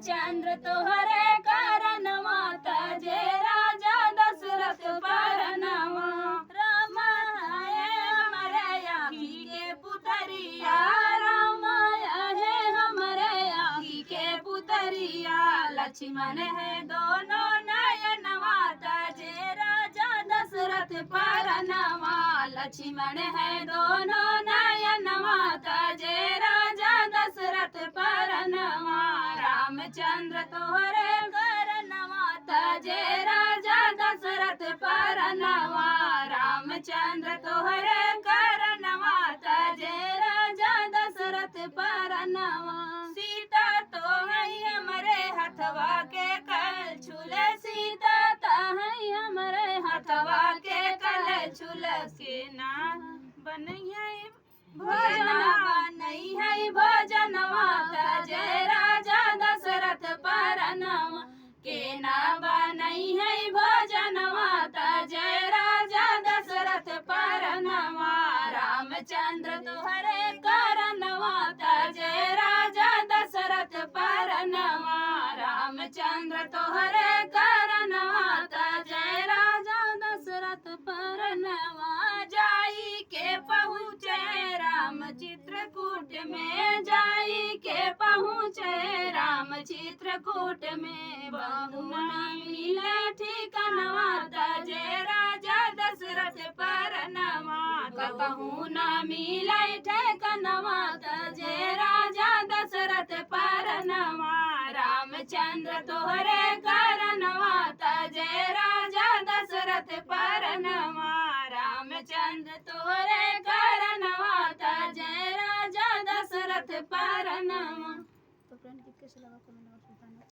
रामचंद्र तोहरे कारणवा तजे राजा दशरथ परनवा। राम है हमारे आखी के पुतरिया, राम है हमारे आखी के पुतरिया। लक्ष्मण है दोनों नयनवा तजे राजा दशरथ परनवा। लक्ष्मण है दोनों नयनवा तजे राजा दशरथ परनवा। रामचंद्र तोहरे करनवा तजे राजा दशरथ परनवा। रामचंद्र तोहरे करनवा तजे राजा दशरथ परनवा। सीता तो है हमरे हथवा के कल छुले, सीता तो है हमरे हथवा के कल छुल। सेना बनैया भोजनवा नहीं है भोजनवा तजे राजा दशरथ परनवा। के ना बनई है भोजनवा तजे राजा दशरथ परनवा। रामचंद्र तोहरे करनवा तजे राजा दशरथ परनवा। रामचंद्र तोहरे करनवा तजे राजा दशरथ परनवा। जाई के पहुँचे राम चित्रकूट में, जाई के पहुँचे राम चित्रकूट में। बहुना मिले ठिकानवा तजे राजा दशरथ परनवा। कहूँ न मिले ठिकानवा तजे राजा दशरथ परनवा। रामचंद्र तोहरे करनवा तजे राजा दशरथ परनवा। रामचंद्र तोहरे करनवा तजे राजा दशरथ परनवा। तो फ्रेंड, गीत कैसे लगा कमेंट में बताना।